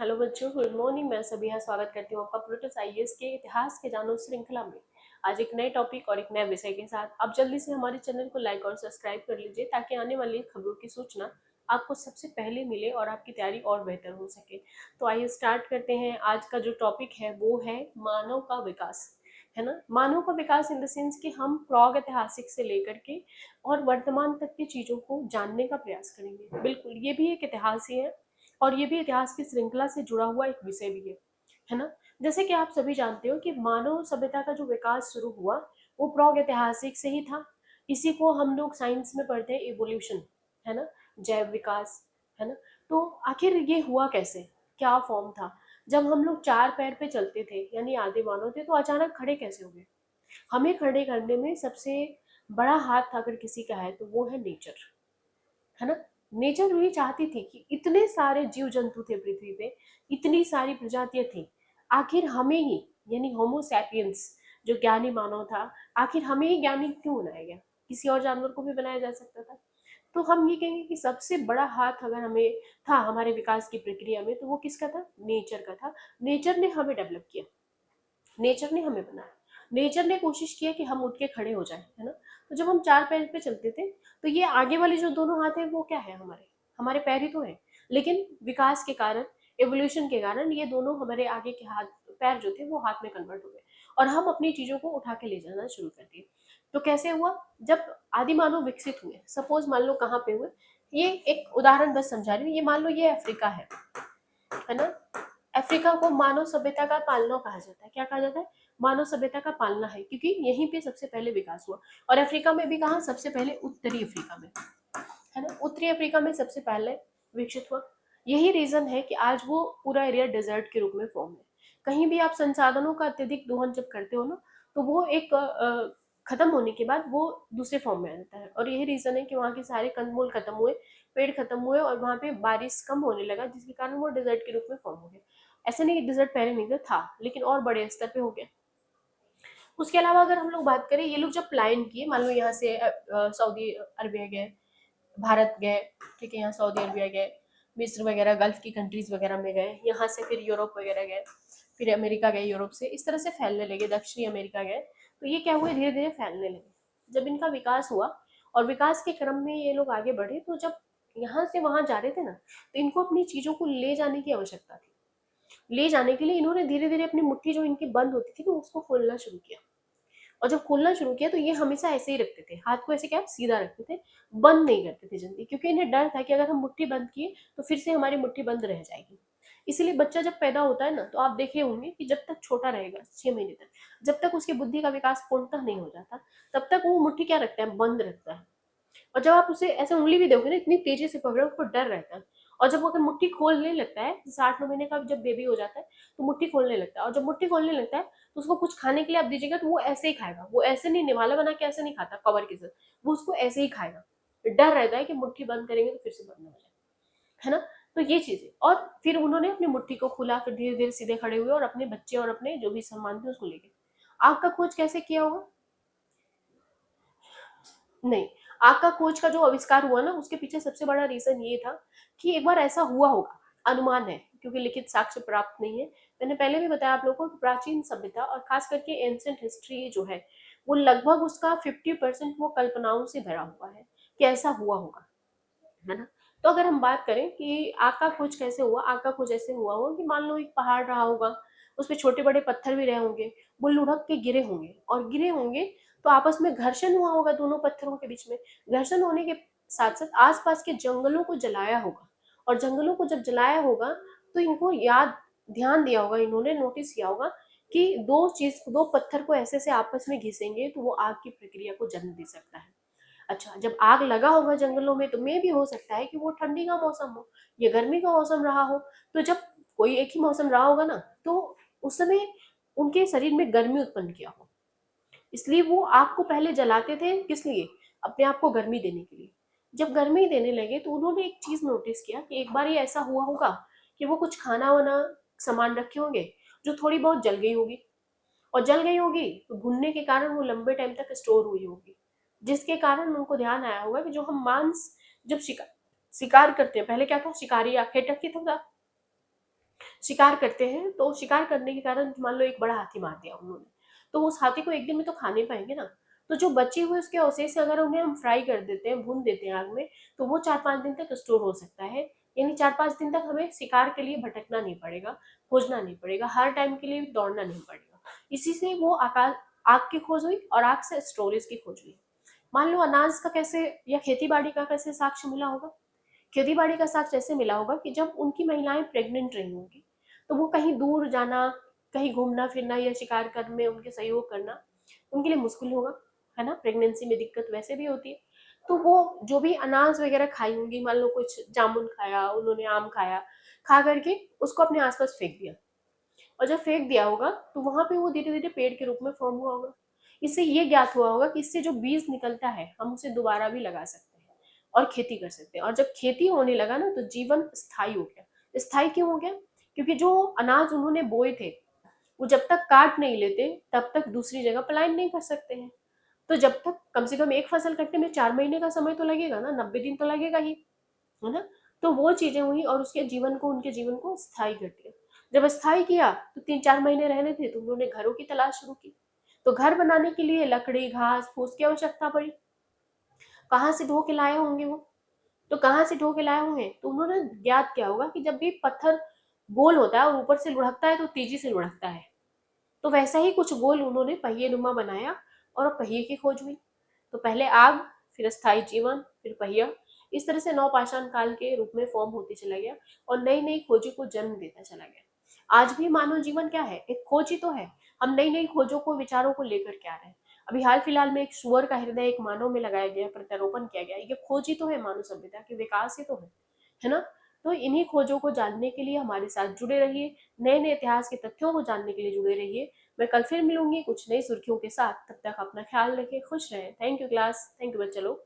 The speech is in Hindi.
हेलो बच्चों, गुड मॉर्निंग। मैं सभी यहाँ स्वागत करती हूँ आपका प्रोटस आईएएस के इतिहास के जानो श्रृंखला में। आज एक नए टॉपिक और एक नए विषय के साथ आप जल्दी से हमारे चैनल को लाइक और सब्सक्राइब कर लीजिए ताकि आने वाली खबरों की सूचना आपको सबसे पहले मिले और आपकी तैयारी और बेहतर हो सके। तो आइए स्टार्ट करते हैं। आज का जो टॉपिक है वो है मानव का विकास, है ना। मानव का विकास इन द सेंस कि हम प्रागैतिहासिक से लेकर के और वर्तमान तक की चीजों को जानने का प्रयास करेंगे। बिल्कुल, ये भी एक इतिहास ही है और ये भी इतिहास की श्रृंखला से जुड़ा हुआ एक विषय भी है ना। जैसे कि आप सभी जानते हो कि मानव सभ्यता का जो विकास शुरू हुआ वो प्रागैतिहासिक से ही था। इसी को हम लोग साइंस में पढ़ते हैं, इवोल्यूशन, है ना, जैव विकास, है ना। तो आखिर ये हुआ कैसे, क्या फॉर्म था। जब हम लोग चार पैर पे चलते थे यानी आदि मानव थे, तो अचानक खड़े कैसे हो गए। हमें खड़े करने में सबसे बड़ा हाथ अगर किसी का है तो वो है नेचर, है ना। नेचर भी चाहती थी कि इतने सारे जीव जंतु थे पृथ्वी पे, इतनी सारी प्रजातियां थी, आखिर हमें ही यानी होमो सैपियंस जो ज्ञानी मानव था, आखिर हमें ही ज्ञानी क्यों बनाया गया। किसी और जानवर को भी बनाया जा सकता था। तो हम ये कहेंगे कि सबसे बड़ा हाथ अगर हमें था हमारे विकास की प्रक्रिया में तो वो किसका था, नेचर का था। नेचर ने हमें डेवलप किया, नेचर ने हमें बनाया, नेचर ने कोशिश किया कि हम उठ के खड़े हो जाएं, है ना। तो जब हम चार पैर पे चलते थे तो ये आगे वाले जो दोनों हाथ है वो क्या है, हमारे हमारे पैर ही तो है। लेकिन विकास के कारण, एवोल्यूशन के कारण ये दोनों हमारे आगे के हाथ, पैर जो थे वो हाथ में कन्वर्ट हो गए और हम अपनी चीजों को उठा के ले जाना शुरू कर दिए। तो कैसे हुआ, जब आदि मानव विकसित हुए, सपोज मान लो कहाँ पे हुए, ये एक उदाहरण बस समझा रही हूँ। ये मान लो ये अफ्रीका है ना। अफ्रीका को मानव सभ्यता का पालना कहा जाता है। क्या कहा जाता है, मानव सभ्यता का पालना है, क्योंकि यहीं पे सबसे पहले विकास हुआ। और अफ्रीका में भी कहा, सबसे पहले उत्तरी अफ्रीका में, है ना। उत्तरी अफ्रीका में सबसे पहले विकसित हुआ। यही रीजन है कि आज वो पूरा एरिया डेजर्ट के रूप में फॉर्म है। कहीं भी आप संसाधनों का अत्यधिक दोहन जब करते हो ना, तो वो एक खत्म होने के बाद वो दूसरे फॉर्म में आ जाता है। और यही रीजन है कि वहाँ के सारे कंदमूल खत्म हुए, पेड़ खत्म हुए और वहाँ पे बारिश कम होने लगा, जिसके कारण वो डेजर्ट के रूप में फॉर्म हो गया। ऐसे नहीं, डेजर्ट पहले नहीं था, लेकिन और बड़े स्तर पे हो गया। उसके अलावा अगर हम लोग बात करें, ये लोग जब प्लान किए, मान लो यहाँ से सऊदी अरबिया गए, भारत गए, ठीक है, यहाँ सऊदी अरबिया गए, मिस्र वगैरह, गल्फ की कंट्रीज वगैरह में गए, यहाँ से फिर यूरोप वगैरह गए, फिर अमेरिका गए, यूरोप से इस तरह से फैलने लगे, दक्षिणी अमेरिका गए। तो ये क्या हुए, धीरे धीरे फैलने लगे। जब इनका विकास हुआ और विकास के क्रम में ये लोग आगे बढ़े, तो जब यहाँ से वहां जा रहे थे ना, तो इनको अपनी चीजों को ले जाने की आवश्यकता थी। ले जाने के लिए इन्होंने धीरे धीरे अपनी मुट्ठी जो इनकी बंद होती थी ना, उसको खोलना शुरू किया। और जब खोलना शुरू किया तो ये हमेशा ऐसे ही रखते थे, हाथ को ऐसे क्या सीधा रखते थे, बंद नहीं करते थे जल्दी, क्योंकि इन्हें डर था कि अगर हम मुट्ठी बंद किए तो फिर से हमारी मुट्ठी बंद रह जाएगी। इसीलिए बच्चा जब पैदा होता है ना, तो आप देखे होंगे कि जब तक छोटा रहेगा 6 महीने तक, जब तक उसकी बुद्धि का विकास पूर्णतः नहीं हो जाता, तब तक वो मुट्ठी क्या रखता है, बंद रखता है। और जब आप उसे ऐसे उंगली भी दोगे ना, इतनी तेजी से पकड़ो, उसको डर रहता है। और जब वो अगर मुट्ठी खोलने लगता है, जैसे 8-9 महीने का जब बेबी हो जाता है, तो मुट्ठी खोलने लगता है। और जब मुट्ठी खोलने लगता है तो उसको कुछ खाने के लिए आप दीजिएगा तो वो ऐसे ही खाएगा। वो ऐसे नहीं, निवाला बना के ऐसे नहीं खाता कवर के साथ, वो उसको ऐसे ही खाएगा। डर रहता है कि मुट्ठी बंद करेंगे तो फिर से बंद हो जाए, है ना। तो ये चीजें, और फिर उन्होंने अपनी मुट्ठी को खुला, फिर धीरे धीरे सीधे खड़े हुए और अपने बच्चे और अपने जो भी सामान थे उसको लेके। आग का खोज कैसे किया होगा, नहीं, आग का खोज का जो आविष्कार हुआ ना, उसके पीछे सबसे बड़ा रीजन ये था कि एक बार ऐसा हुआ होगा, अनुमान है, क्योंकि लिखित साक्ष्य प्राप्त नहीं है। मैंने पहले भी बताया आप लोगों को कि प्राचीन सभ्यता और खास करके एंशिएंट हिस्ट्री जो है, वो लगभग उसका 50% वो कल्पनाओं से भरा हुआ है कि ऐसा हुआ होगा, है ना। तो अगर हम बात करें कि आग का खोज कैसे हुआ, आग का खोज ऐसे हुआ होगा कि मान लो एक पहाड़ रहा होगा, उसपे छोटे बड़े पत्थर भी रहे होंगे, वो लुढ़क के गिरे होंगे, और गिरे होंगे तो आपस में घर्षण हुआ होगा दोनों पत्थरों के बीच में। घर्षण होने के साथ साथ आसपास के जंगलों को जलाया होगा, और जंगलों को जब जलाया होगा तो इनको याद, ध्यान दिया होगा, इन्होंने नोटिस किया होगा कि दो पत्थर को ऐसे से आपस में घिसेंगे तो वो आग की प्रक्रिया को जन्म दे सकता है। अच्छा, जब आग लगा होगा जंगलों में तो मे भी हो सकता है कि वो ठंडी का मौसम हो या गर्मी का मौसम रहा हो। तो जब कोई एक ही मौसम रहा होगा ना, तो उस समय उनके शरीर में गर्मी उत्पन्न किया हो, इसलिए वो आग को पहले जलाते थे, किस लिए, अपने आप को गर्मी देने के लिए। जब गर्मी देने लगे तो उन्होंने एक चीज नोटिस किया कि एक बार ये ऐसा हुआ होगा कि वो कुछ खाना वाना सामान रखे होंगे जो थोड़ी बहुत जल गई होगी, और जल गई होगी तो भुनने के कारण वो लंबे टाइम तक स्टोर हुई होगी, जिसके कारण उनको ध्यान आया होगा कि जो हम जब शिकार शिकार करते हैं, पहले क्या था, शिकारी या खेटक ही था, शिकार करते हैं, तो शिकार करने के कारण मान लो एक बड़ा हाथी मार दिया उन्होंने, तो उस हाथी को एक दिन में तो खा नहीं पाएंगे ना। तो जो बचे हुए उसके अवशेष अगर उन्हें हम फ्राई कर देते हैं, भून देते हैं आग में, तो वो 4-5 दिन तक स्टोर हो सकता है। यानी 4-5 दिन तक हमें शिकार के लिए भटकना नहीं पड़ेगा, खोजना नहीं पड़ेगा, हर टाइम के लिए दौड़ना नहीं पड़ेगा। इसी से वो आकाश आग की खोज हुई और आग से स्टोरेज की खोज हुई। मान लो अनाज का कैसे या खेती बाड़ी का कैसे साक्ष्य मिला होगा। खेती बाड़ी का साक्ष्य ऐसे मिला होगा कि जब उनकी महिलाएं प्रेग्नेंट रही होंगी, तो वो कहीं दूर जाना, कहीं घूमना फिरना या शिकार करने में उनके सहयोग करना उनके लिए मुश्किल होगा, है ना। प्रेगनेंसी में दिक्कत वैसे भी होती है। तो वो जो भी अनाज वगैरह खाई होंगी, मान लो कुछ जामुन खाया उन्होंने, आम खाया, खा करके उसको अपने आसपास फेंक दिया, और जब फेंक दिया होगा तो वहां पे वो धीरे धीरे पेड़ के रूप में फॉर्म हुआ होगा। इससे ये ज्ञात हुआ होगा कि इससे जो बीज निकलता है हम उसे दोबारा भी लगा सकते हैं और खेती कर सकते हैं। और जब खेती होने लगा ना, तो जीवन स्थायी हो गया। स्थायी क्यों हो गया? क्योंकि जो अनाज उन्होंने बोए थे, वो जब तक काट नहीं लेते तब तक दूसरी जगह पलायन नहीं कर सकते हैं। तो जब तक कम से कम एक फसल कटने में 4 महीने का समय तो लगेगा ना, 90 दिन तो लगेगा ही, है ना। तो वो चीजें हुई और उसके जीवन को, उनके जीवन को स्थायी कर दिया। जब स्थायी किया तो 3-4 महीने रहने थे, तो उन्होंने घरों की तलाश शुरू की। तो घर बनाने के लिए लकड़ी, घास फूस की आवश्यकता पड़ी। कहाँ से ढो के लाए होंगे वो? तो कहाँ से ढो के लाए होंगे? तो उन्होंने ज्ञात किया होगा कि जब भी पत्थर गोल होता है और ऊपर से लुढ़कता है तो तेजी से लुढ़कता है, तो वैसा ही कुछ गोल उन्होंने पहिए नुमा बनाया और पहिए की खोज हुई। तो पहले आग, फिर स्थायी जीवन, फिर पहिया। इस तरह से नवपाषाण काल के रूप में फॉर्म होते चला गया और नई नई खोजों को जन्म देता चला गया। आज भी मानव जीवन क्या है? एक खोज ही तो है। हम नई नई खोजों को, विचारों को लेकर के आ रहे हैं। अभी हाल फिलहाल में एक सुअर का हृदय एक मानव में लगाया गया, प्रत्यारोपण किया गया, ये खोज ही तो है, मानव सभ्यता के विकास ही तो है ना। तो इन्हीं खोजों को जानने के लिए हमारे साथ जुड़े रहिए, नए नए इतिहास के तथ्यों को जानने के लिए जुड़े रहिए। मैं कल फिर मिलूंगी कुछ नई सुर्खियों के साथ। तब तक अपना ख्याल रखें, खुश रहें। Thank you class, thank you बच्चे लोग।